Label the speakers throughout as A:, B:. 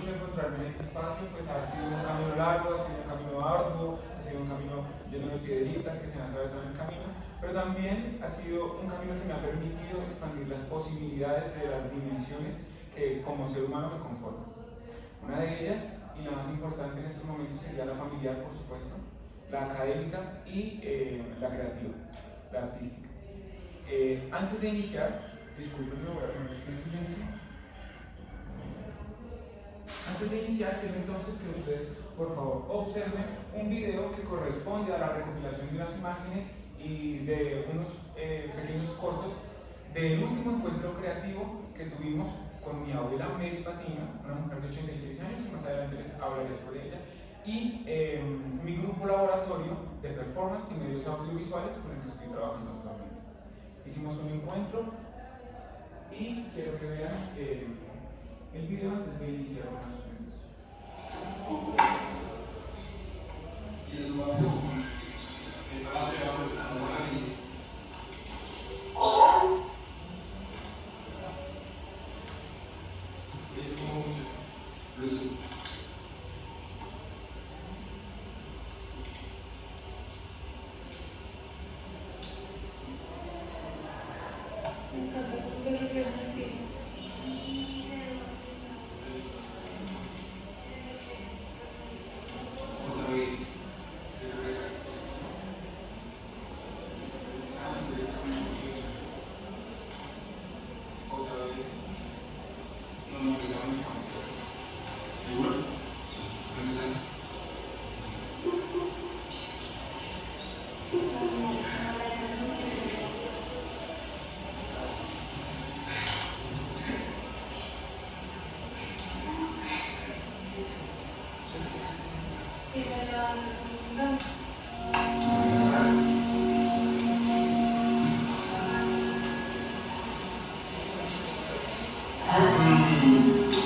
A: mucho encontrarme en este espacio, pues ha sido un camino largo, ha sido un camino arduo, ha sido un camino lleno de piedritas que se han atravesado en el camino, pero también ha sido un camino que me ha permitido expandir las posibilidades de las dimensiones que como ser humano me conforman. Una de ellas, y la más importante en estos momentos, sería la familiar, por supuesto, la académica y la creativa, la artística. Antes de iniciar, disculpen, voy a poner esto en silencio. Antes de iniciar, quiero entonces que ustedes, por favor, observen un video que corresponde a la recopilación de unas imágenes y de unos pequeños cortos del último encuentro creativo que tuvimos con mi abuela Mary Patiño, una mujer de 86 años, que más adelante les hablaré sobre ella, y mi grupo laboratorio de performance y medios audiovisuales con el que estoy trabajando actualmente. Hicimos un encuentro y quiero que vean el video antes de iniciar con las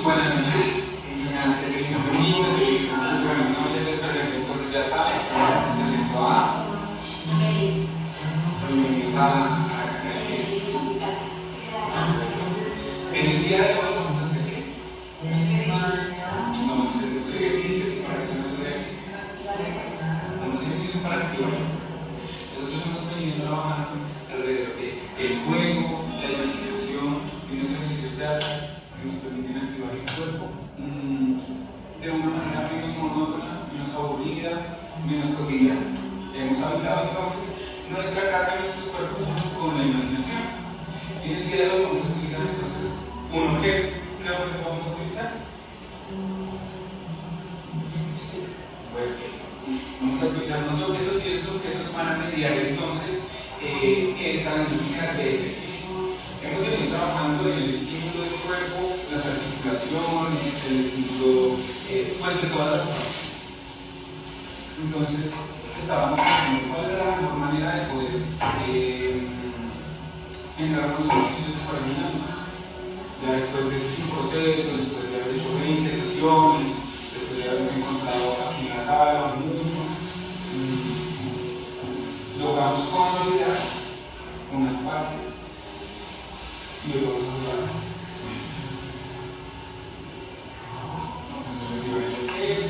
B: Buenas noches, buenas noches, les presento, entonces ya saben, les presento a bienvenidos a Axel. En el día de hoy vamos a hacer unos ejercicios para que se nos ejercicios. Unos ejercicios para activar. Nosotros hemos venido trabajando alrededor del juego, la imaginación y unos ejercicios teatrales que nos permiten activar el cuerpo de una manera menos monótona, menos aburrida, menos cotidiana. Hemos habitado entonces nuestra casa y nuestros cuerpos con la imaginación. Y en el día de hoy vamos a utilizar entonces un objeto. ¿Qué objeto vamos a utilizar? Vamos a utilizar unos objetos y esos objetos van a mediar entonces esta dinámica de ejercicio. Hemos venido trabajando en el estímulo del cuerpo, las articulaciones, el estímulo pues de todas las partes. Entonces, estábamos pensando cuál era la mejor manera de poder entrar a unos ejercicios superdinámicos. Ya después de un proceso, después de haber hecho 20 sesiones, después de habernos encontrado aquí en la sala, logramos consolidar unas partes y luego vamos a jugar. Entonces reciben el objeto.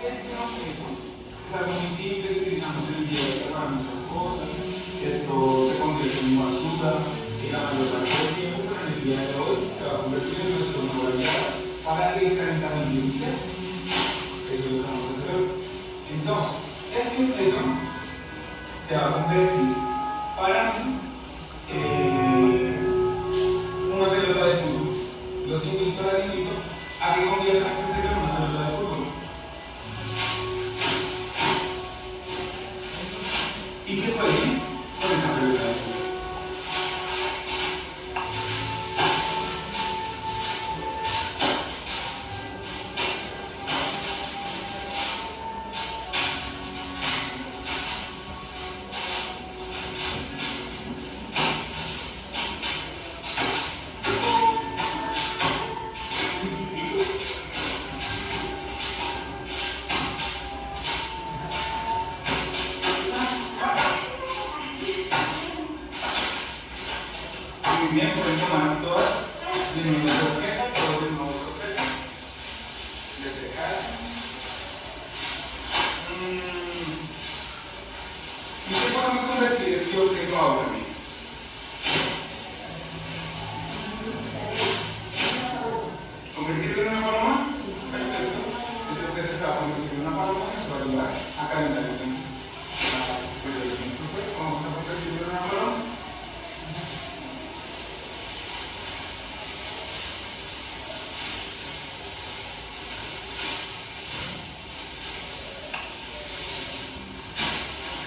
B: Es algo muy simple que utilizamos en el día a día para muchas cosas. Esto se convierte en basura y la mayor parte del tiempo, pero en el día de hoy se va a convertir en nuestra modalidad para el calentamiento inicial. Eso es lo que vamos a hacer hoy. Entonces, este objeto se va a convertir para mí una pelota de fútbol. Los invito a que conviertan este objeto en una pelota de fútbol. ¿Y qué jueguen con esa pelota de fútbol? Muy bien, pueden tomarlas todas. Disminuye la croqueta, todos de nuevo croqueta. Desde acá. ¿Y qué podemos convertir este objeto ahora mismo? ¿Convertirlo en una paloma? Perfecto. Este objeto se va a convertir en una paloma y nos va a ayudar a calentar entonces. Vamos a convertirlo en una paloma.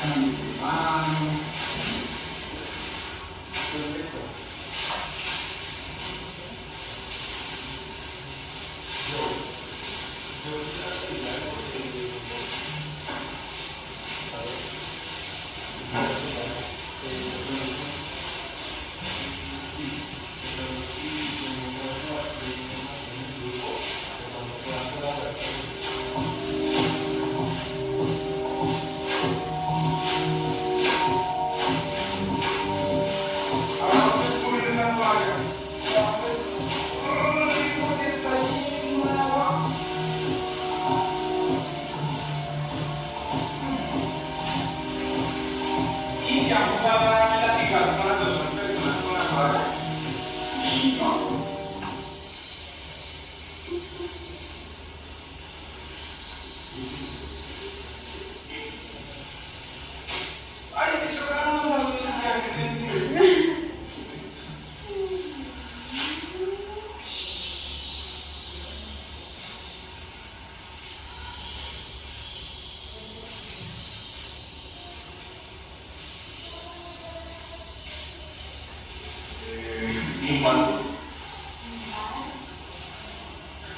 B: Cambio de mano. Perfecto.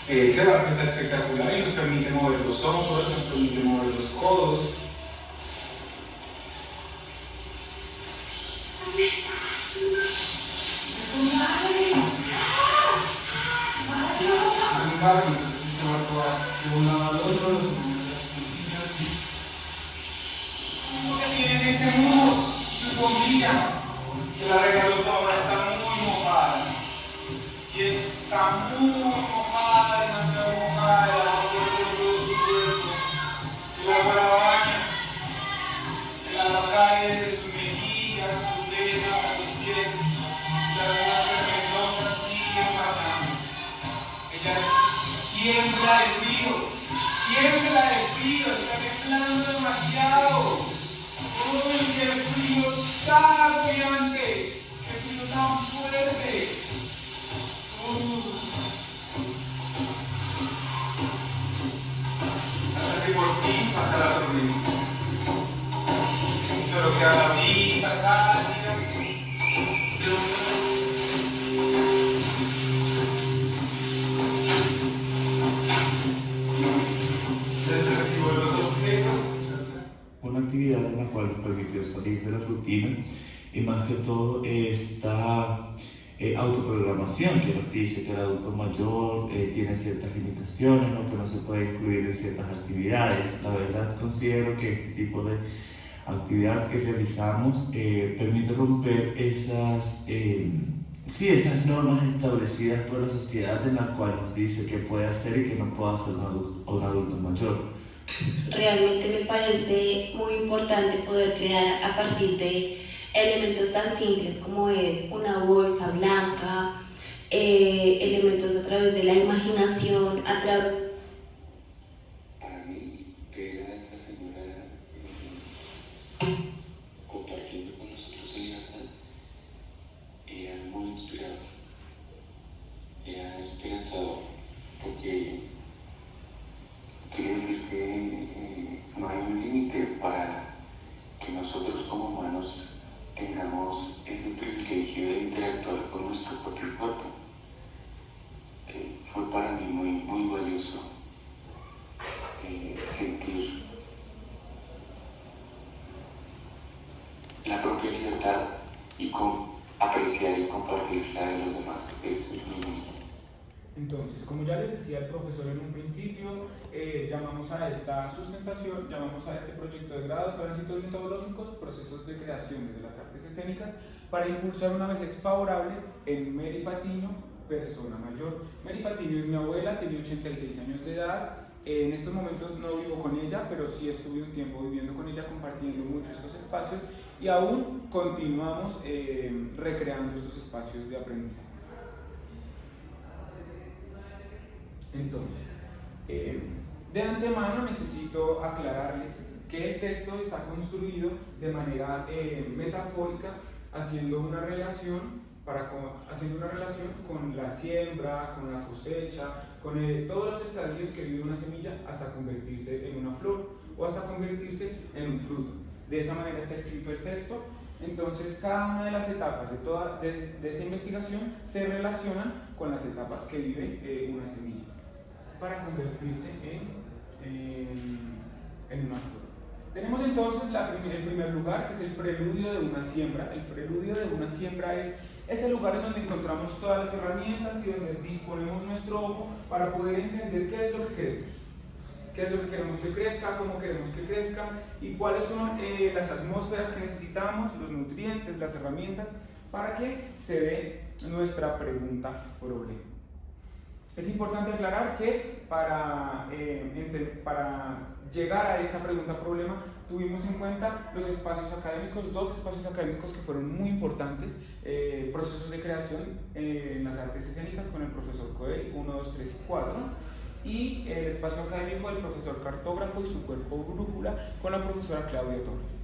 B: Ese barco está espectacular y nos permite mover los hombros, nos permite mover los codos. Es un barco, entonces este barco va de un lado al otro, los ponemos las puntillas. ¿Qué tiene ese mudo? Su bombilla, que la regaló su ahora está muy mojada. Y está muy mojada, demasiado mojada, el agua por todo su cuerpo. El agua la baña, el agua cae desde sus mejillas, sus dedos, a los pies. Las arenas vermelosas siguen pasando. Ella tiembla de frío, está temblando demasiado. Uy, qué frío tan agobiante, qué frío tan fuerte. Hasta que por fin pasa la tormenta. Solo queda la brisa cálida. Recibo los objetos.
C: Una actividad en la cual nos permitió salir de la rutina y más que todo esta autoprogramación que nos dice que el adulto mayor tiene ciertas limitaciones, ¿no? Que no se puede incluir en ciertas actividades. La verdad considero que este tipo de actividad que realizamos permite romper esas normas establecidas por la sociedad en la cual nos dice que puede hacer y que no puede hacer un adulto mayor.
D: Realmente me parece muy importante poder crear a partir de elementos tan simples como es una bolsa blanca, elementos a través de la imaginación,
E: Para mí, ver a esa señora compartiendo con nosotros en libertad era muy inspirador, era esperanzador, porque quiere decir que no hay un límite para que nosotros como humanos tengamos ese privilegio de interactuar con nuestro propio cuerpo. Fue para mí muy valioso sentir la propia libertad y apreciar y compartir la de los demás. Es muy bonito.
A: Entonces, como ya les decía el profesor en un principio, llamamos a esta sustentación, llamamos a este proyecto de grado Tránsitos Metodológicos, Procesos de Creación desde las Artes Escénicas para impulsar una vejez favorable en Mary Patiño, persona mayor. Mary Patiño es mi abuela, tiene 86 años de edad. En estos momentos no vivo con ella, pero sí estuve un tiempo viviendo con ella, compartiendo mucho estos espacios y aún continuamos recreando estos espacios de aprendizaje. Entonces, de antemano necesito aclararles que el texto está construido de manera metafórica, haciendo una relación con la siembra, con la cosecha, con todos los estadios que vive una semilla hasta convertirse en una flor o hasta convertirse en un fruto. De esa manera está escrito el texto. Entonces, cada una de las etapas de esta investigación se relacionan con las etapas que vive una semilla para convertirse en una flor. Tenemos entonces el primer lugar, que es el preludio de una siembra. El preludio de una siembra es el lugar en donde encontramos todas las herramientas y donde disponemos nuestro ojo para poder entender qué es lo que queremos. Qué es lo que queremos que crezca, cómo queremos que crezca y cuáles son las atmósferas que necesitamos, los nutrientes, las herramientas para que se dé nuestra pregunta problema. Es importante aclarar que para llegar a esta pregunta problema tuvimos en cuenta los espacios académicos, dos espacios académicos que fueron muy importantes, procesos de creación en las artes escénicas con el profesor Coelho, 1, 2, 3 y 4, y el espacio académico del profesor cartógrafo y su cuerpo brújula con la profesora Claudia Torres.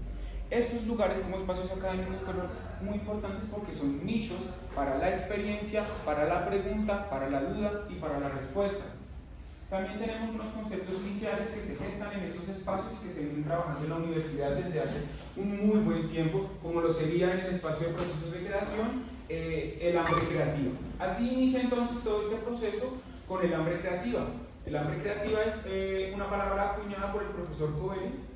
A: Estos lugares como espacios académicos fueron muy importantes porque son nichos para la experiencia, para la pregunta, para la duda y para la respuesta. También tenemos unos conceptos iniciales que se gestan en estos espacios que se vienen trabajando en la universidad desde hace un muy buen tiempo, como lo sería en el espacio de procesos de creación, el hambre creativa. Así inicia entonces todo este proceso con el hambre creativa. El hambre creativa es una palabra acuñada por el profesor Coelho.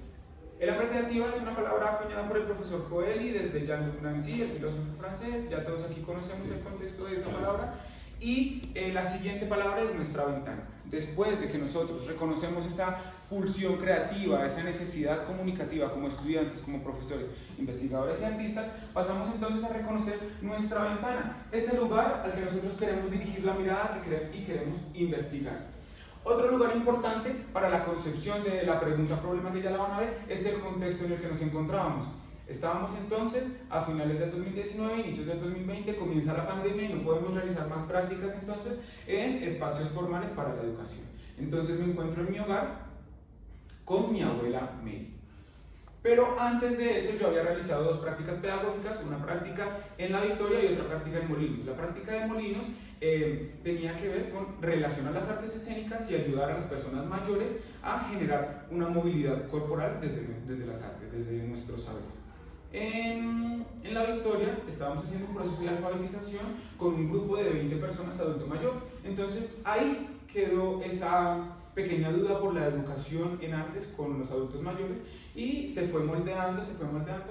A: El hambre creativa es una palabra acuñada por el profesor Coelho desde Jean-Luc Nancy, el filósofo francés. Ya todos aquí conocemos el contexto de esta palabra. Y la siguiente palabra es nuestra ventana. Después de que nosotros reconocemos esa pulsión creativa, esa necesidad comunicativa como estudiantes, como profesores, investigadores y artistas, pasamos entonces a reconocer nuestra ventana, este lugar al que nosotros queremos dirigir la mirada y queremos investigar. Otro lugar importante para la concepción de la pregunta-problema que ya la van a ver es el contexto en el que nos encontrábamos. Estábamos entonces a finales del 2019, inicios del 2020, comienza la pandemia y no podemos realizar más prácticas entonces en espacios formales para la educación. Entonces me encuentro en mi hogar con mi abuela Mary. Pero antes de eso yo había realizado dos prácticas pedagógicas, una práctica en La Victoria y otra práctica en Molinos. La práctica de Molinos tenía que ver con relacionar las artes escénicas y ayudar a las personas mayores a generar una movilidad corporal desde las artes, desde nuestros saberes. En La Victoria estábamos haciendo un proceso de alfabetización con un grupo de 20 personas adulto mayor. Entonces ahí quedó esa pequeña duda por la educación en artes con los adultos mayores y se fue moldeando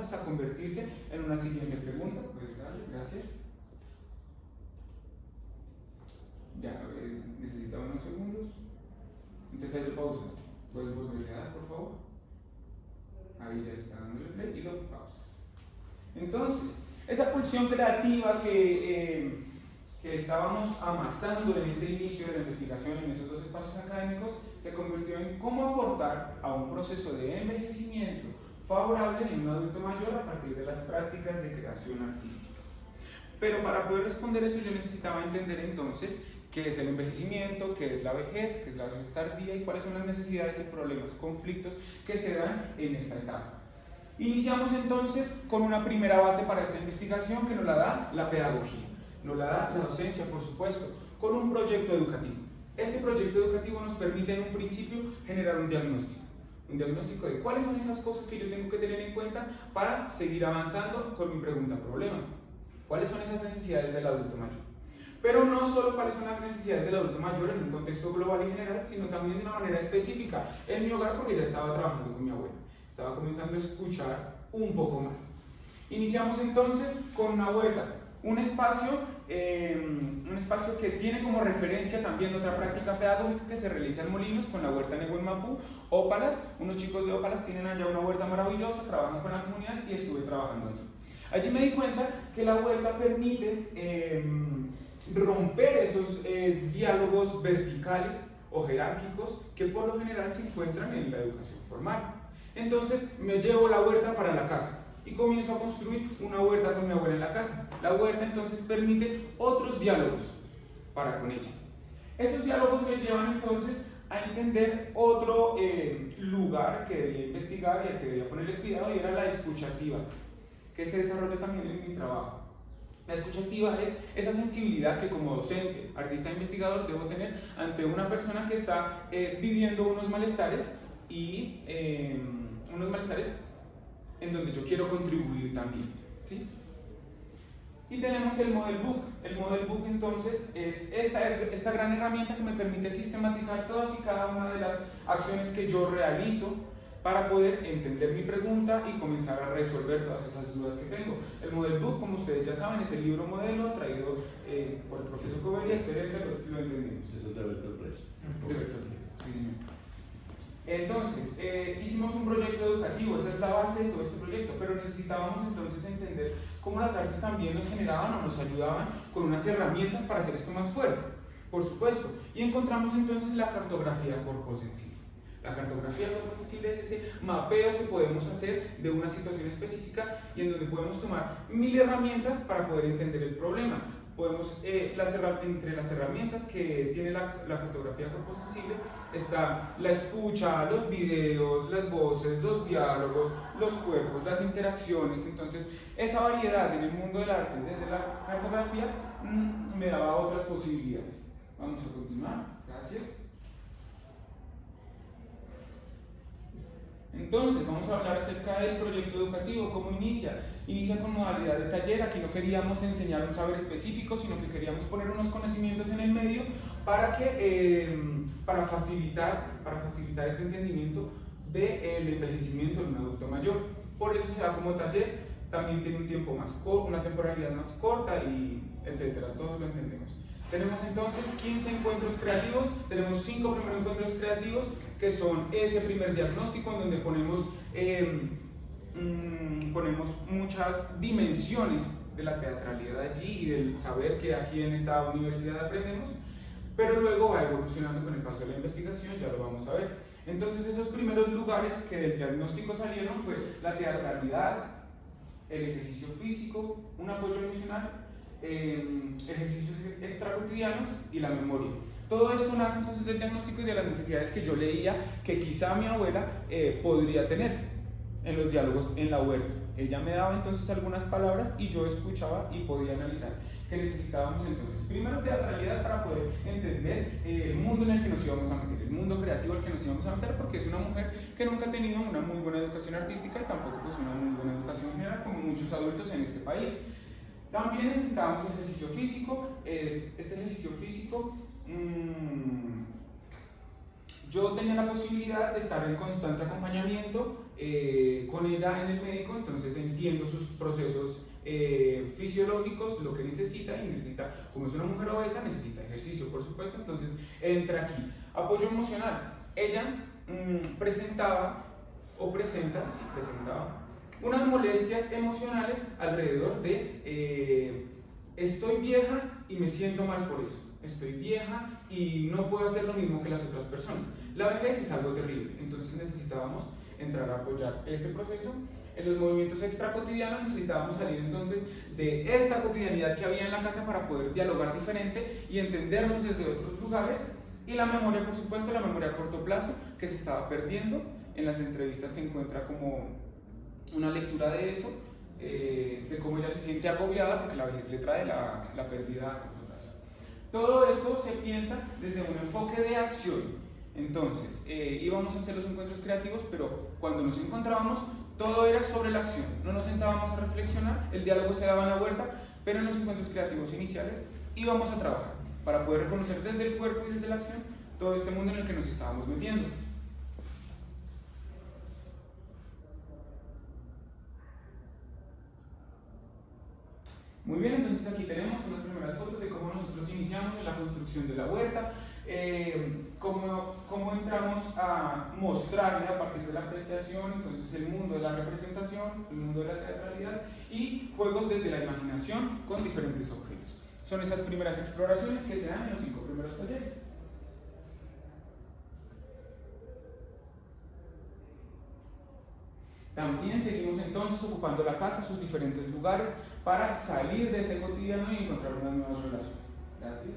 A: hasta convertirse en una siguiente pregunta. Gracias. Ya, necesita unos segundos. Entonces ahí lo pausas. ¿Puedes posibilidad, por favor? Ahí ya está dándole play y lo pausas. Entonces, esa pulsión creativa que estábamos amasando en ese inicio de la investigación en esos dos espacios académicos se convirtió en cómo aportar a un proceso de envejecimiento favorable en un adulto mayor a partir de las prácticas de creación artística. Pero para poder responder eso yo necesitaba entender entonces qué es el envejecimiento, qué es la vejez tardía y cuáles son las necesidades y problemas, conflictos que se dan en esta etapa. Iniciamos entonces con una primera base para esta investigación que nos la da la pedagogía, nos la da la docencia, por supuesto, con un proyecto educativo. Este proyecto educativo nos permite en un principio generar un diagnóstico de cuáles son esas cosas que yo tengo que tener en cuenta para seguir avanzando con mi pregunta-problema. ¿Cuáles son esas necesidades del adulto mayor? Pero no solo cuáles son las necesidades del adulto mayor en un contexto global y general, sino también de una manera específica en mi hogar porque ya estaba trabajando con mi abuela. Estaba comenzando a escuchar un poco más. Iniciamos entonces con una huerta, un espacio un espacio que tiene como referencia también otra práctica pedagógica que se realiza en Molinos con la huerta Nehuenmapú, Ópalas. Unos chicos de Ópalas tienen allá una huerta maravillosa, trabajan con la comunidad y estuve trabajando allí. Allí me di cuenta que la huerta permite romper esos diálogos verticales o jerárquicos que por lo general se encuentran en la educación formal. Entonces me llevo la huerta para la casa y comienzo a construir una huerta con mi abuela en la casa. La huerta entonces permite otros diálogos para con ella. Esos diálogos me llevan entonces a entender otro lugar que debía investigar y al que debía ponerle cuidado, y era la escucha activa, que se desarrolla también en mi trabajo. La escucha activa es esa sensibilidad que como docente, artista e investigador debo tener ante una persona que está viviendo unos malestares y unos malestares en donde yo quiero contribuir también, ¿sí? Y tenemos el Model Book. El Model Book entonces es esta gran herramienta que me permite sistematizar todas y cada una de las acciones que yo realizo para poder entender mi pregunta y comenzar a resolver todas esas dudas que tengo. El Model Book, como ustedes ya saben, es el libro modelo traído por el profesor Covelia, excelente, lo entendimos.
C: Eso es de Bertolt Brecht.
A: De Bertolt Brecht, sí señor. Entonces, hicimos un proyecto educativo, esa es la base de todo este proyecto, pero necesitábamos entonces entender cómo las artes también nos generaban o nos ayudaban con unas herramientas para hacer esto más fuerte, por supuesto. Y encontramos entonces la cartografía corposensible. La cartografía corposensible es ese mapeo que podemos hacer de una situación específica y en donde podemos tomar 1000 herramientas para poder entender el problema. Podemos, entre las herramientas que tiene la cartografía corposensible está la escucha, los videos, las voces, los diálogos, los cuerpos, las interacciones. Entonces, esa variedad en el mundo del arte desde la cartografía me daba otras posibilidades. Vamos a continuar. Gracias. Entonces, vamos a hablar acerca del proyecto educativo, cómo inicia. Inicia con modalidad de taller. Aquí no queríamos enseñar un saber específico, sino que queríamos poner unos conocimientos en el medio para facilitar este entendimiento del envejecimiento de un adulto mayor. Por eso se da como taller, también tiene un tiempo más corto, una temporalidad más corta, y etcétera, todos lo entendemos. Tenemos entonces 15 encuentros creativos, tenemos 5 primeros encuentros creativos que son ese primer diagnóstico en donde ponemos muchas dimensiones de la teatralidad allí y del saber que aquí en esta universidad aprendemos, pero luego va evolucionando con el paso de la investigación, ya lo vamos a ver. Entonces esos primeros lugares que del diagnóstico salieron fue la teatralidad, el ejercicio físico, un apoyo emocional, ejercicios extracotidianos y la memoria. Todo esto nace entonces del diagnóstico y de las necesidades que yo leía que quizá mi abuela podría tener en los diálogos en la huerta. Ella me daba entonces algunas palabras y yo escuchaba y podía analizar qué necesitábamos entonces. Primero, teatralidad para poder entender el mundo en el que nos íbamos a meter, el mundo creativo al que nos íbamos a meter, porque es una mujer que nunca ha tenido una muy buena educación artística y tampoco pues una muy buena educación general como muchos adultos en este país. También necesitábamos ejercicio físico. Este ejercicio físico, yo tenía la posibilidad de estar en constante acompañamiento con ella en el médico, entonces entiendo sus procesos fisiológicos, lo que necesita, y necesita, como es una mujer obesa, necesita ejercicio, por supuesto, entonces entra aquí. Apoyo emocional. Ella presentaba unas molestias emocionales alrededor de estoy vieja y me siento mal por eso, estoy vieja y no puedo hacer lo mismo que las otras personas. La vejez es algo terrible, entonces necesitábamos entrar a apoyar este proceso. En los movimientos extracotidianos necesitábamos salir entonces de esta cotidianidad que había en la casa para poder dialogar diferente y entendernos desde otros lugares. Y la memoria, por supuesto, la memoria a corto plazo, que se estaba perdiendo. En las entrevistas se encuentra como una lectura de eso, de cómo ella se siente agobiada porque la vejez le trae la pérdida a corto plazo. Todo esto se piensa desde un enfoque de acción. Entonces, íbamos a hacer los encuentros creativos, pero cuando nos encontrábamos, todo era sobre la acción. No nos sentábamos a reflexionar, el diálogo se daba en la huerta, pero en los encuentros creativos iniciales íbamos a trabajar para poder reconocer desde el cuerpo y desde la acción todo este mundo en el que nos estábamos metiendo. Muy bien, entonces aquí tenemos unas primeras fotos de cómo nosotros iniciamos en la construcción de la huerta, cómo entramos a mostrarle a partir de la apreciación, entonces el mundo de la representación, el mundo de la teatralidad y juegos desde la imaginación con diferentes objetos. Son esas primeras exploraciones que se dan en los 5 primeros talleres. También seguimos entonces ocupando la casa, sus diferentes lugares, para salir de ese cotidiano y encontrar unas nuevas relaciones. Gracias.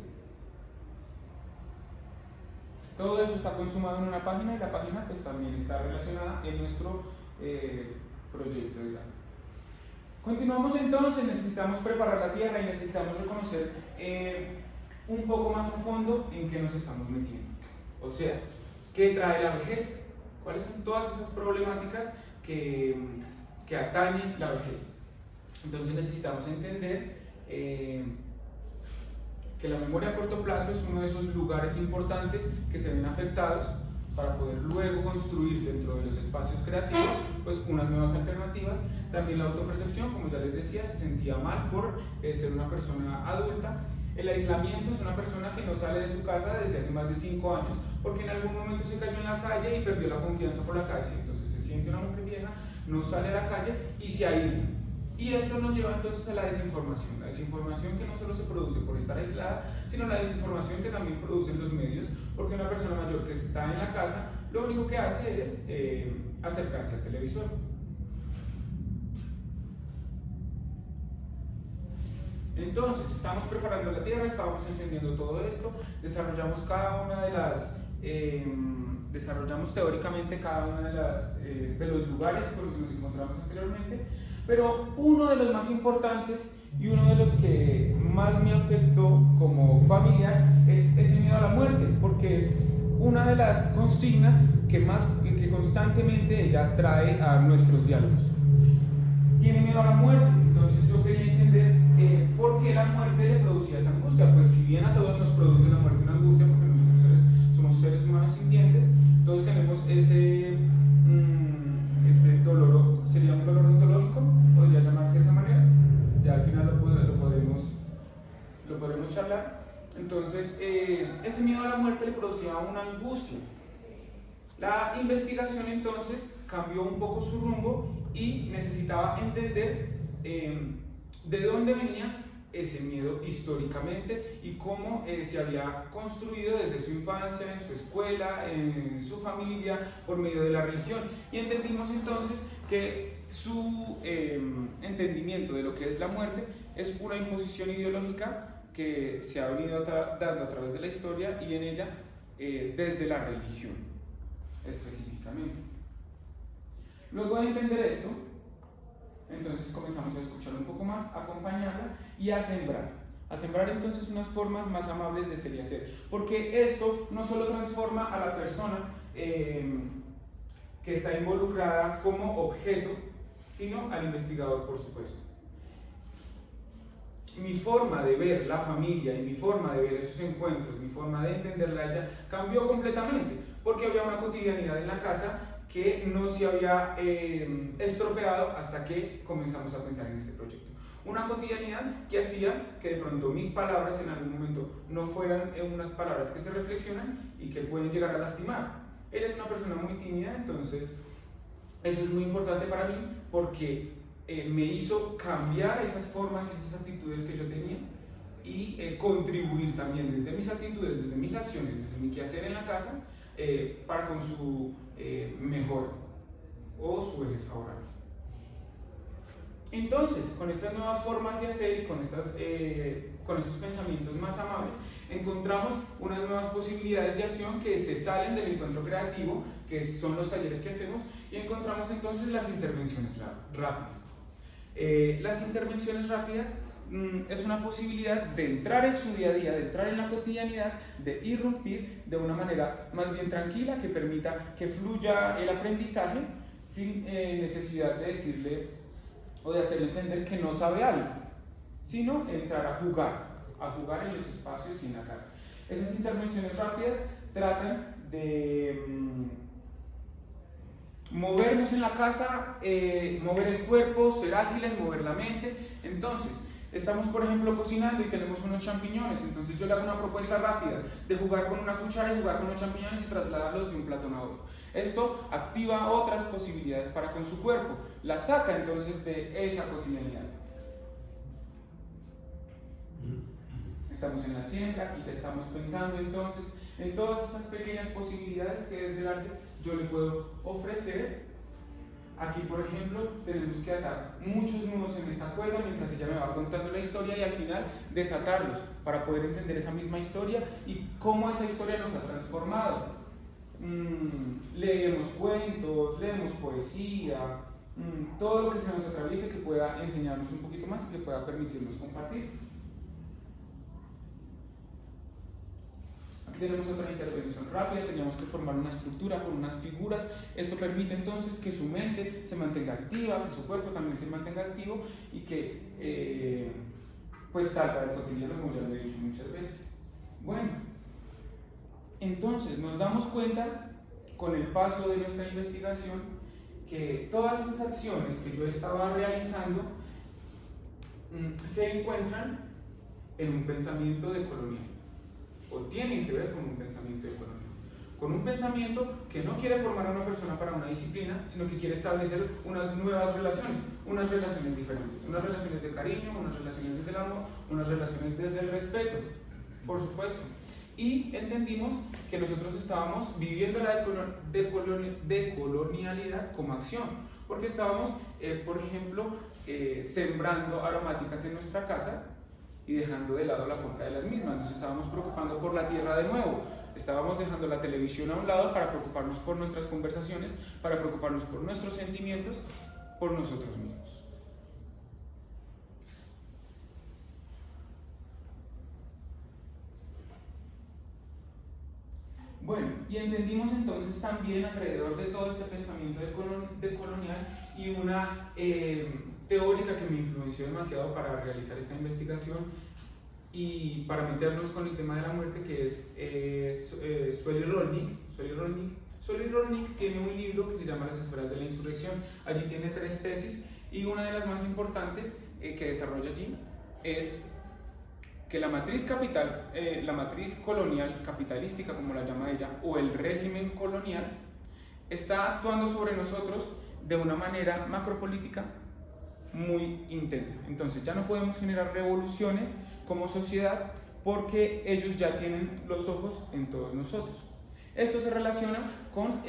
A: Todo eso está consumado en una página y la página pues también está relacionada en nuestro proyecto de grado. Continuamos entonces, necesitamos preparar la tierra y necesitamos reconocer un poco más a fondo en qué nos estamos metiendo. O sea, ¿qué trae la vejez? ¿Cuáles son todas esas problemáticas que atañen la vejez? Entonces necesitamos entender que la memoria a corto plazo es uno de esos lugares importantes que se ven afectados para poder luego construir dentro de los espacios creativos pues unas nuevas alternativas. También la autopercepción, como ya les decía, se sentía mal por ser una persona adulta. El aislamiento es una persona que no sale de su casa desde hace más de 5 años porque en algún momento se cayó en la calle y perdió la confianza por la calle. Entonces se siente una mujer vieja, no sale a la calle y se aísla. Y esto nos lleva entonces a la desinformación que no solo se produce por estar aislada, sino la desinformación que también producen los medios, porque una persona mayor que está en la casa, lo único que hace es acercarse al televisor. Entonces, estamos preparando la tierra, estamos entendiendo todo esto, desarrollamos cada una de las... desarrollamos teóricamente cada uno de los lugares con los que nos encontramos anteriormente, pero uno de los más importantes y uno de los que más me afectó como familiar es ese miedo a la muerte, porque es una de las consignas que constantemente ella trae a nuestros diálogos. Tiene miedo a la muerte, entonces yo quería entender por qué la muerte le producía esa angustia. Pues si bien a todos nos produce la muerte una angustia, porque nosotros somos seres humanos sintientes, todos tenemos ese dolor, sería un dolor ontológico, podría llamarse de esa manera, ya al final lo podemos charlar. Entonces, ese miedo a la muerte le producía una angustia. La investigación entonces cambió un poco su rumbo y necesitaba entender de dónde venía ese miedo históricamente y cómo se había construido desde su infancia, en su escuela, en su familia, por medio de la religión. Y entendimos entonces que su entendimiento de lo que es la muerte es una imposición ideológica que se ha venido dando a través de la historia y en ella desde la religión específicamente. Luego de entender esto, entonces comenzamos a escuchar un poco más, a acompañarla y a sembrar. A sembrar entonces unas formas más amables de ser y hacer. Porque esto no solo transforma a la persona que está involucrada como objeto, sino al investigador, por supuesto. Mi forma de ver la familia y mi forma de ver esos encuentros, mi forma de entenderla a ella, cambió completamente. Porque había una cotidianidad en la casa que no se había estropeado hasta que comenzamos a pensar en este proyecto. Una cotidianidad que hacía que de pronto mis palabras en algún momento no fueran unas palabras que se reflexionan y que pueden llegar a lastimar. Ella es una persona muy tímida, entonces eso es muy importante para mí porque me hizo cambiar esas formas y esas actitudes que yo tenía y contribuir también desde mis actitudes, desde mis acciones, desde mi quehacer en la casa para con su mejor o su vejez favorable. Entonces, con estas nuevas formas de hacer y con estos pensamientos más amables, encontramos unas nuevas posibilidades de acción que se salen del encuentro creativo, que son los talleres que hacemos, y encontramos entonces las intervenciones rápidas. Las intervenciones rápidas es una posibilidad de entrar en su día a día, de entrar en la cotidianidad, de irrumpir de una manera más bien tranquila, que permita que fluya el aprendizaje sin necesidad de decirle o de hacerle entender que no sabe algo, sino entrar a jugar en los espacios y en la casa. Esas intervenciones rápidas tratan de movernos en la casa, mover el cuerpo, ser ágiles, mover la mente. Entonces, Estamos, por ejemplo, cocinando y tenemos unos champiñones, entonces yo le hago una propuesta rápida de jugar con una cuchara y jugar con los champiñones y trasladarlos de un plato a otro. Esto activa otras posibilidades para con su cuerpo, la saca entonces de esa cotidianidad. Estamos en la siembra, aquí ya estamos pensando entonces en todas esas pequeñas posibilidades que desde el arte yo le puedo ofrecer. Aquí, por ejemplo, tenemos que atar muchos nudos en esta cuerda mientras ella me va contando la historia y al final desatarlos para poder entender esa misma historia y cómo esa historia nos ha transformado. Leemos cuentos, leemos poesía, todo lo que se nos atraviese que pueda enseñarnos un poquito más y que pueda permitirnos compartir. Aquí tenemos otra intervención rápida, teníamos que formar una estructura con unas figuras. Esto permite entonces que su mente se mantenga activa, que su cuerpo también se mantenga activo y que pues salga del cotidiano, como ya lo he dicho muchas veces. Bueno, entonces nos damos cuenta con el paso de nuestra investigación que todas esas acciones que yo estaba realizando se encuentran en un pensamiento decolonial, o tienen que ver con un pensamiento decolonial, con un pensamiento que no quiere formar a una persona para una disciplina, sino que quiere establecer unas nuevas relaciones, unas relaciones diferentes, unas relaciones de cariño, unas relaciones desde el amor, unas relaciones desde el respeto, por supuesto. Y entendimos que nosotros estábamos viviendo la decolonialidad como acción, porque estábamos, por ejemplo, sembrando aromáticas en nuestra casa y dejando de lado la compra de las mismas. Nos estábamos preocupando por la tierra de nuevo, estábamos dejando la televisión a un lado para preocuparnos por nuestras conversaciones, para preocuparnos por nuestros sentimientos, por nosotros mismos. Bueno, y entendimos entonces también alrededor de todo este pensamiento decolonial y una teórica que me influenció demasiado para realizar esta investigación y para meternos con el tema de la muerte, que es Sueli Rolnik. Sueli Rolnik tiene un libro que se llama Las esferas de la insurrección. Allí tiene 3 tesis y una de las más importantes que desarrolla allí es que la matriz capital, la matriz colonial, capitalística como la llama ella, o el régimen colonial, está actuando sobre nosotros de una manera macropolítica muy intensa. Entonces ya no podemos generar revoluciones como sociedad porque ellos ya tienen los ojos en todos nosotros. Esto se relaciona con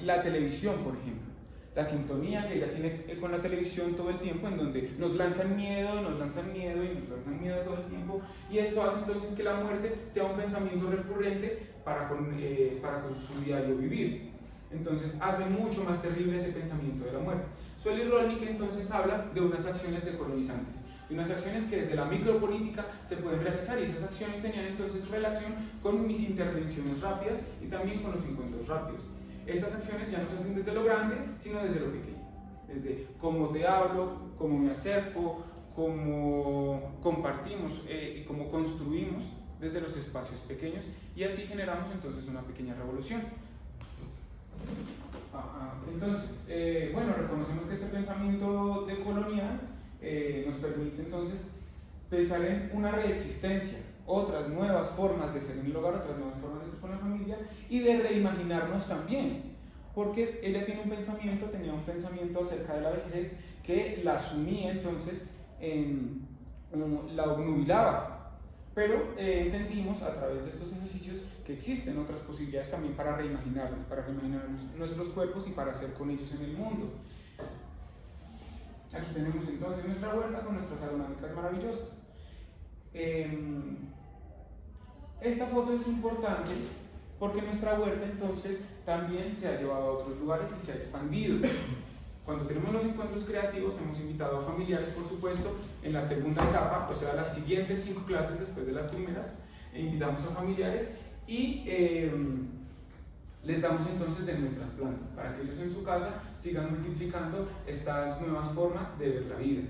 A: la televisión, por ejemplo. La sintonía que ella tiene con la televisión todo el tiempo, en donde nos lanzan miedo, nos lanzan miedo y nos lanzan miedo todo el tiempo, y esto hace entonces que la muerte sea un pensamiento recurrente para con su diario vivir. Entonces hace mucho más terrible ese pensamiento de la muerte. Sueli Rolnik entonces habla de unas acciones decolonizantes, de unas acciones que desde la micropolítica se pueden realizar, y esas acciones tenían entonces relación con mis intervenciones rápidas y también con los encuentros rápidos. Estas acciones ya no se hacen desde lo grande, sino desde lo pequeño, desde cómo te hablo, cómo me acerco, cómo compartimos y cómo construimos desde los espacios pequeños, y así generamos entonces una pequeña revolución. Entonces, bueno, reconocemos que este pensamiento decolonial nos permite entonces pensar en una reexistencia, otras nuevas formas de ser en el hogar, otras nuevas formas de ser con la familia y de reimaginarnos también, porque ella tenía un pensamiento acerca de la vejez que la sumía entonces, la obnubilaba, pero entendimos a través de estos ejercicios que existen otras posibilidades también para reimaginarnos nuestros cuerpos y para hacer con ellos en el mundo. Aquí tenemos entonces nuestra huerta con nuestras aromáticas maravillosas. Esta foto es importante porque nuestra huerta entonces también se ha llevado a otros lugares y se ha expandido. Cuando tenemos los encuentros creativos hemos invitado a familiares, por supuesto, en la segunda etapa, o sea, las siguientes 5 clases después de las primeras, invitamos a familiares y les damos entonces de nuestras plantas para que ellos en su casa sigan multiplicando estas nuevas formas de ver la vida.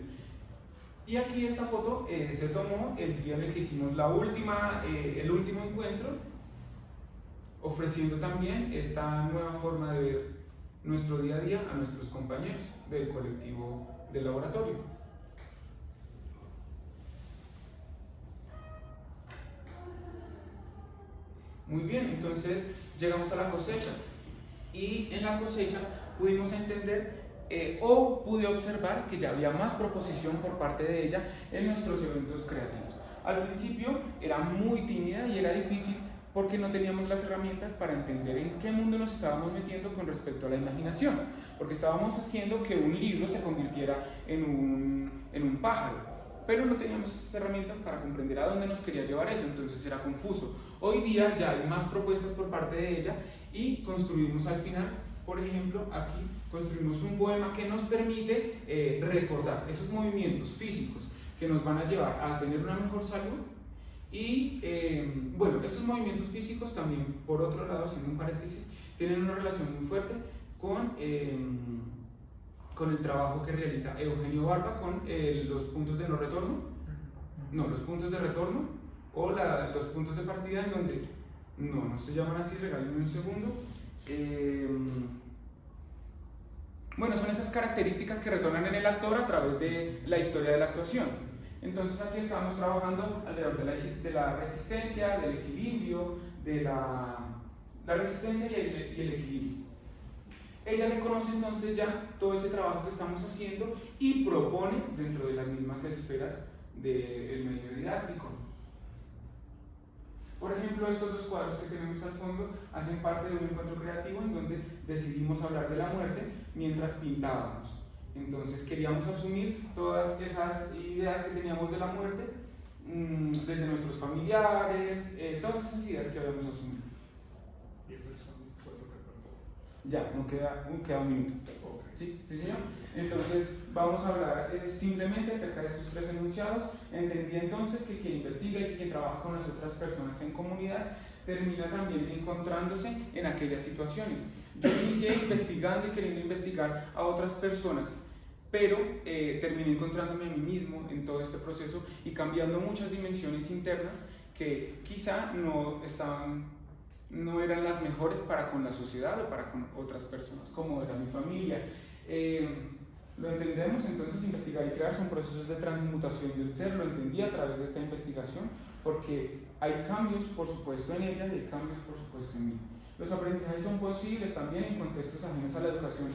A: Y aquí esta foto se tomó el día en el que hicimos el último encuentro, ofreciendo también esta nueva forma de ver nuestro día a día a nuestros compañeros del colectivo del laboratorio. Muy bien, entonces llegamos a la cosecha y en la cosecha pudimos entender o pude observar que ya había más proposición por parte de ella en nuestros eventos creativos. Al principio era muy tímida y era difícil porque no teníamos las herramientas para entender en qué mundo nos estábamos metiendo con respecto a la imaginación, porque estábamos haciendo que un libro se convirtiera en un pájaro, pero no teníamos esas herramientas para comprender a dónde nos quería llevar eso, entonces era confuso. Hoy día ya hay más propuestas por parte de ella y construimos al final, por ejemplo, aquí construimos un poema que nos permite recordar esos movimientos físicos que nos van a llevar a tener una mejor salud. Y bueno, estos movimientos físicos también, por otro lado, haciendo un paréntesis, tienen una relación muy fuerte con el trabajo que realiza Eugenio Barba con los puntos de no retorno, no, los puntos de retorno o los puntos de partida en donde, no se llaman así, regálenme un segundo. Bueno, son esas características que retornan en el actor a través de la historia de la actuación. Entonces aquí estamos trabajando alrededor de la resistencia, del equilibrio, de la resistencia y el equilibrio. Ella reconoce entonces ya todo ese trabajo que estamos haciendo y propone dentro de las mismas esferas del medio didáctico. Por ejemplo, estos dos cuadros que tenemos al fondo hacen parte de un encuentro creativo en donde decidimos hablar de la muerte mientras pintábamos. Entonces queríamos asumir todas esas ideas que teníamos de la muerte desde nuestros familiares, todas esas ideas que habíamos asumido. Ya, no queda un minuto. ¿Sí? ¿Sí, señor? Entonces vamos a hablar simplemente acerca de estos tres enunciados. Entendí entonces que quien investiga y que quien trabaja con las otras personas en comunidad termina también encontrándose en aquellas situaciones. Yo inicié investigando y queriendo investigar a otras personas, pero terminé encontrándome a mí mismo en todo este proceso y cambiando muchas dimensiones internas que quizá no eran las mejores para con la sociedad o para con otras personas, como era mi familia. Lo entendemos, entonces investigar y crear son procesos de transmutación del ser, lo entendí a través de esta investigación, porque hay cambios, por supuesto, en ella y hay cambios, por supuesto, en mí. Los aprendizajes son posibles también en contextos ajenos a la educación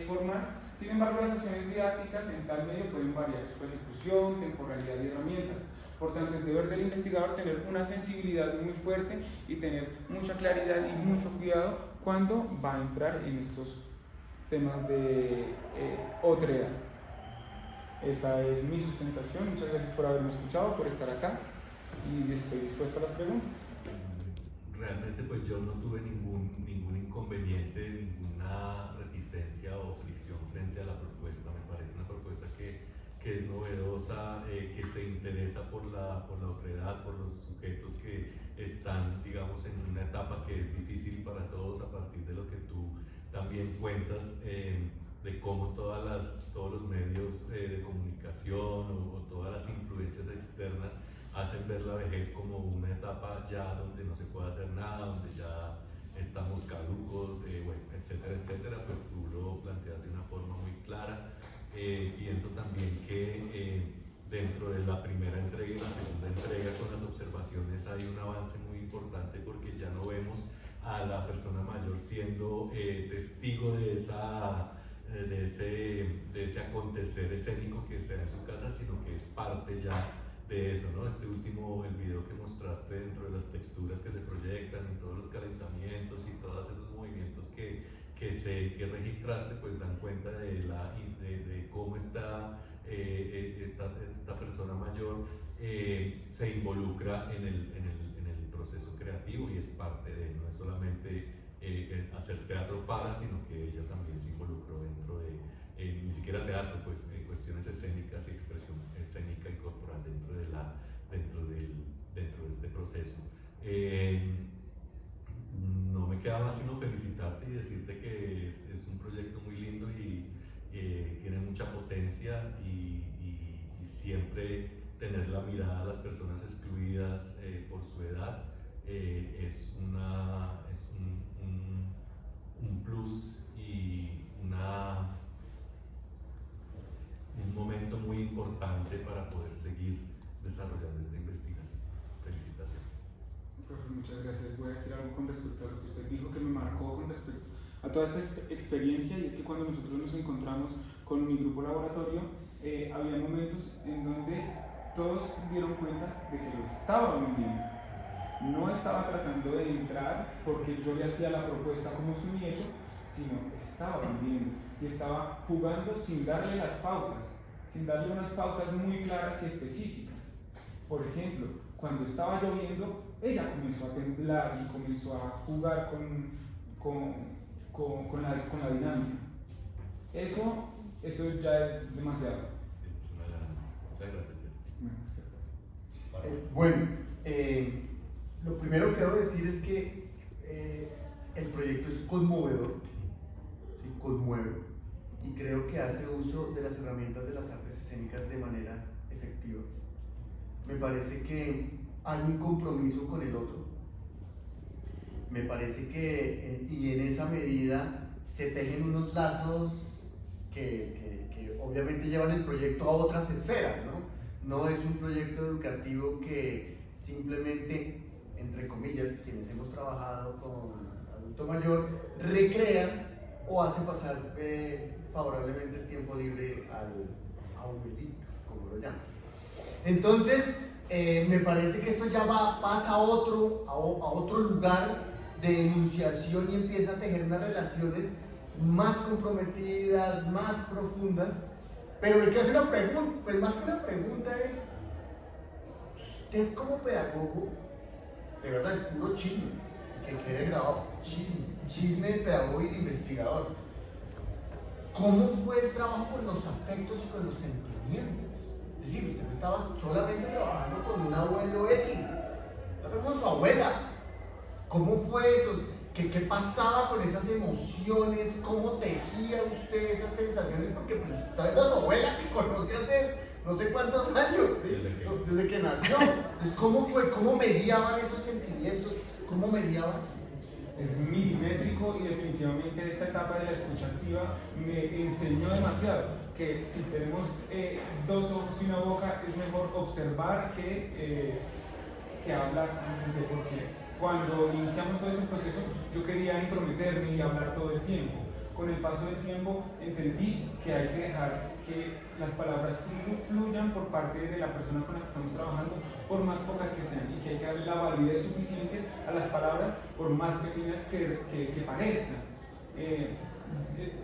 A: formal. Sin embargo, las acciones didácticas en tal medio pueden variar su ejecución, temporalidad y herramientas. Por tanto, es deber del investigador tener una sensibilidad muy fuerte y tener mucha claridad y mucho cuidado cuando va a entrar en estos temas de otredad. Esa es mi sustentación. Muchas gracias por haberme escuchado, por estar acá y estoy dispuesto a las preguntas.
F: Realmente pues yo no tuve ningún inconveniente, ninguna reticencia o fricción frente a la propuesta. Me parece una propuesta que es novedosa, que se interesa por la otredad, por los sujetos que están, digamos, en una etapa que es difícil para todos, a partir de lo que tú también cuentas, de cómo todos los medios de comunicación o todas las influencias externas hacen ver la vejez como una etapa ya donde no se puede hacer nada, donde ya estamos caducos, bueno, etcétera, etcétera. Pues tú lo planteas de una forma muy clara. Pienso también que dentro de la primera entrega y la segunda entrega con las observaciones hay un avance muy importante, porque ya no vemos a la persona mayor siendo testigo de ese acontecer escénico que se da en su casa, sino que es parte ya de eso, ¿no? El video que mostraste dentro de las texturas que se proyectan y todos los calentamientos y todos esos movimientos que registraste, pues dan cuenta de cómo esta persona mayor se involucra en el proceso creativo y es parte de él. No es solamente hacer teatro sino que ella también se involucró dentro de, ni siquiera teatro, pues cuestiones escénicas y expresión escénica y corporal dentro de este proceso. No me queda más sino felicitarte y decirte que es un proyecto muy lindo y tiene mucha potencia y siempre tener la mirada a las personas excluidas por su edad es un plus y un momento muy importante para poder seguir desarrollando esta investigación. Felicitaciones.
A: Profe, muchas gracias. Voy a decir algo con respecto a lo que usted dijo que me marcó con respecto a toda esta experiencia, y es que cuando nosotros nos encontramos con mi grupo laboratorio, había momentos en donde todos dieron cuenta de que lo estaba viviendo. No estaba tratando de entrar porque yo le hacía la propuesta como su nieto, sino estaba viviendo y estaba jugando sin darle las pautas, sin darle unas pautas muy claras y específicas. Por ejemplo, cuando estaba lloviendo, ella comenzó a temblar y comenzó a jugar con la dinámica. Eso ya es demasiado.
F: Muchas gracias.
G: Bueno, lo primero que debo decir es que el proyecto es conmovedor, ¿sí? Conmueve, y creo que hace uso de las herramientas de las artes escénicas de manera efectiva. Me parece que hay un compromiso con el otro. Me parece que y en esa medida se tejen unos lazos que obviamente llevan el proyecto a otras esferas, ¿no? No es un proyecto educativo que simplemente, entre comillas, quienes hemos trabajado con adulto mayor, recrean o hacen pasar favorablemente el tiempo libre al abuelito, como lo llaman. Entonces, me parece que esto ya pasa a otro lugar de enunciación y empieza a tejer unas relaciones más comprometidas, más profundas. Pero le quiero hacer una pregunta, pues más que una pregunta es, usted como pedagogo, de verdad es puro chisme, que quede grabado, chisme de pedagogo y de investigador. ¿Cómo fue el trabajo con los afectos y con los sentimientos? Es decir, usted no estaba solamente trabajando con un abuelo X, estaba con su abuela. ¿Cómo fue eso? ¿Qué pasaba con esas emociones? ¿Cómo tejía usted esas sensaciones? Porque pues usted es a su abuela que conoce hace no sé cuántos años, ¿sí? Desde que nació. Entonces, ¿cómo fue? ¿Cómo mediaban esos sentimientos? ¿Cómo mediaban?
A: Es milimétrico, y definitivamente esta etapa de la escucha activa me enseñó demasiado, que si tenemos dos ojos y una boca es mejor observar que hablar antes de, porque cuando iniciamos todo ese proceso yo quería intrometerme y hablar todo el tiempo. Con el paso del tiempo entendí que hay que dejar que las palabras fluyan por parte de la persona con la que estamos trabajando, por más pocas que sean, y que hay que darle la validez suficiente a las palabras, por más pequeñas que parezcan.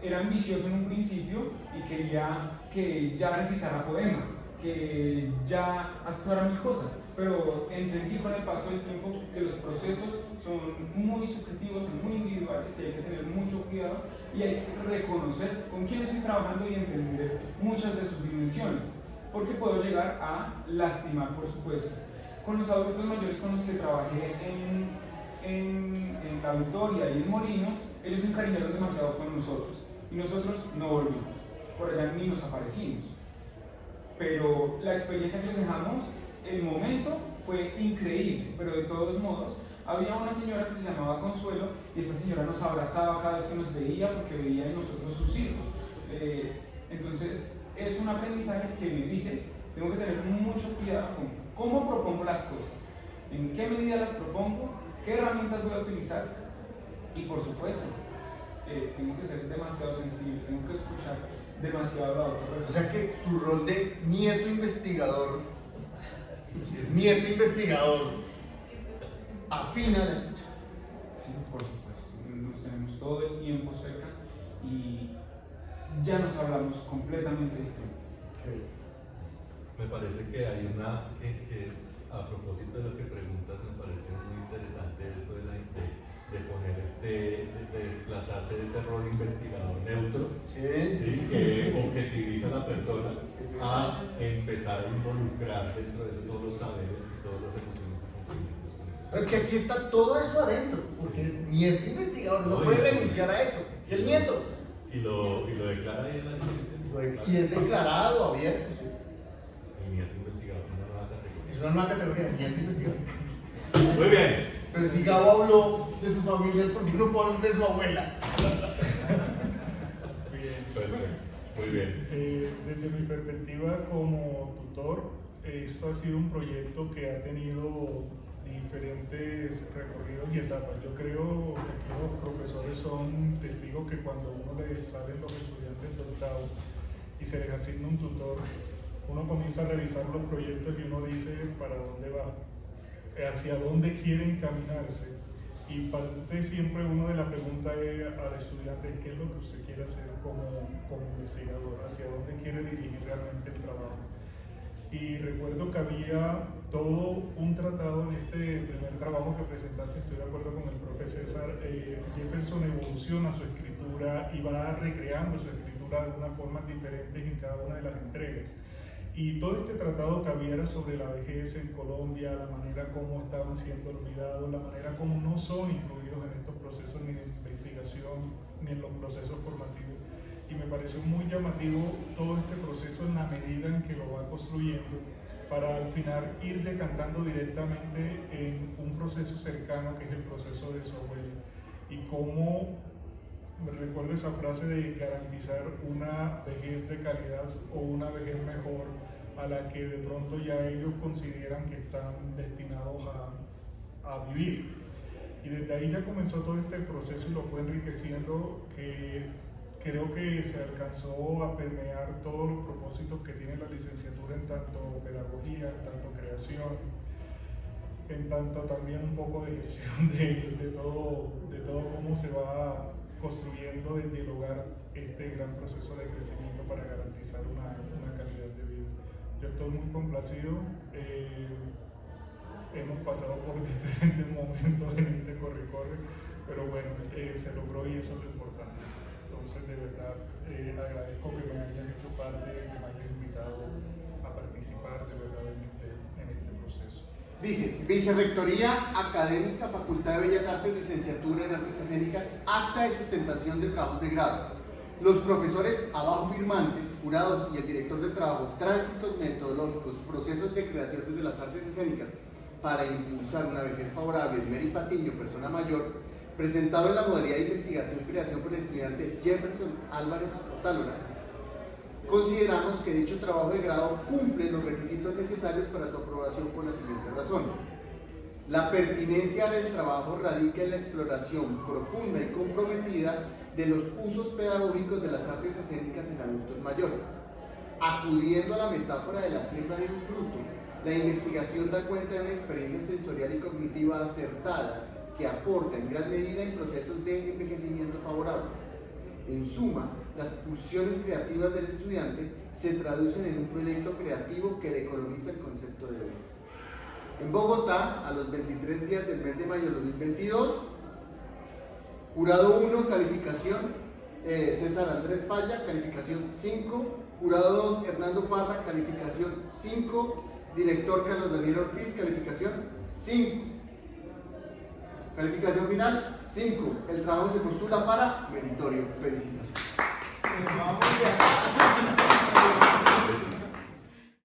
A: Era ambicioso en un principio y quería que ya recitara poemas, que ya actuara mil cosas, pero entendí con el paso del tiempo que los procesos son muy subjetivos, son muy individuales, y hay que tener mucho cuidado y hay que reconocer con quién estoy trabajando y entender muchas de sus dimensiones, porque puedo llegar a lastimar, por supuesto. Con los adultos mayores con los que trabajé en La Victoria y en Molinos, ellos se encariñaron demasiado con nosotros y nosotros no volvimos, por allá ni nos aparecimos. Pero la experiencia que les dejamos, el momento fue increíble, pero de todos modos había una señora que se llamaba Consuelo, y esta señora nos abrazaba cada vez que nos veía porque veía en nosotros sus hijos. Entonces es un aprendizaje que me dice, tengo que tener mucho cuidado con cómo propongo las cosas, en qué medida las propongo, qué herramientas voy a utilizar, y por supuesto tengo que ser demasiado sensible, tengo que escuchar demasiado a la otra persona.
G: O sea que su rol de nieto investigador, afina la escucha.
A: Sí, por supuesto. Nos tenemos todo el tiempo cerca y ya nos hablamos completamente diferente.
F: Me parece que hay una, que a propósito de lo que preguntas, me parece muy interesante eso de poner de desplazarse de ese rol investigador neutro, ¿sí? Que objetiviza a la persona, a empezar a involucrar dentro de eso todos los saberes y todas las emociones que están pendientes con eso.
G: Es que aquí está todo eso adentro, porque es nieto investigador, no puede renunciar a eso, es el nieto.
F: Y lo declara ahí en la exposición.
G: Y es declarado, abierto, sí.
F: El nieto investigador, una nueva categoría.
G: Es una nueva categoría, nieto investigador.
F: Muy bien.
G: Pero si Gabo habló de su familia, ¿por qué no puedo de su abuela?
H: Bien.
F: Perfecto, muy bien.
H: Desde mi perspectiva como tutor, esto ha sido un proyecto que ha tenido diferentes recorridos y etapas. Yo creo que aquí los profesores son testigos que cuando uno les salen los estudiantes de octavo y se les asigna un tutor, uno comienza a revisar los proyectos y uno dice para dónde va, hacia dónde quieren caminarse. Y parte siempre uno de la pregunta al estudiante es qué es lo que usted quiere hacer como investigador, hacia dónde quiere dirigir realmente el trabajo. Y recuerdo que había todo un tratado en este primer trabajo que presentaste, estoy de acuerdo con el profe César. Jefferson evoluciona su escritura y va recreando su escritura de unas formas diferentes en cada una de las entregas. Y todo este tratado que había era sobre la vejez en Colombia, la manera como estaban siendo olvidados, la manera como no son incluidos en estos procesos ni de investigación ni en los procesos formativos. Y me pareció muy llamativo todo este proceso en la medida en que lo va construyendo para al final ir decantando directamente en un proceso cercano que es el proceso de su abuela. Y cómo, me recuerdo esa frase de garantizar una vejez de calidad o una vejez mejor a la que de pronto ya ellos consideran que están destinados a vivir. Y desde ahí ya comenzó todo este proceso y lo fue enriqueciendo, que creo que se alcanzó a permear todos los propósitos que tiene la licenciatura en tanto pedagogía, en tanto creación, en tanto también un poco de gestión de todo cómo se va construyendo desde el hogar este gran proceso de crecimiento para garantizar una calidad de vida. Yo estoy muy complacido, hemos pasado por diferentes momentos en este corre-corre, pero bueno, se logró y eso es lo importante. Entonces, de verdad, agradezco que me hayas hecho parte, que me hayas invitado a participar de verdad en este proceso.
G: Dice, Vicerrectoría Académica, Facultad de Bellas Artes, Licenciatura en Artes Escénicas, acta de sustentación de trabajos de grado. Los profesores abajo firmantes, jurados y el director de trabajo, tránsitos metodológicos, procesos de creación desde las artes escénicas para impulsar una vejez favorable. Mary Patiño, persona mayor, presentado en la modalidad de investigación y creación por el estudiante Jefferson Álvarez Otálora. Consideramos que dicho trabajo de grado cumple los requisitos necesarios para su aprobación por las siguientes razones. La pertinencia del trabajo radica en la exploración profunda y comprometida de los usos pedagógicos de las artes escénicas en adultos mayores. Acudiendo a la metáfora de la siembra de un fruto, la investigación da cuenta de una experiencia sensorial y cognitiva acertada que aporta en gran medida en procesos de envejecimiento favorables. En suma, las pulsiones creativas del estudiante se traducen en un proyecto creativo que decoloniza el concepto de vejez. En Bogotá, a los 23 días del mes de mayo de 2022, Jurado 1, calificación César Andrés Falla, calificación 5. Jurado 2, Hernando Parra, calificación 5. Director Carlos Daniel Ortiz, calificación 5. Calificación final 5. El trabajo se postula para meritorio. Felicitaciones.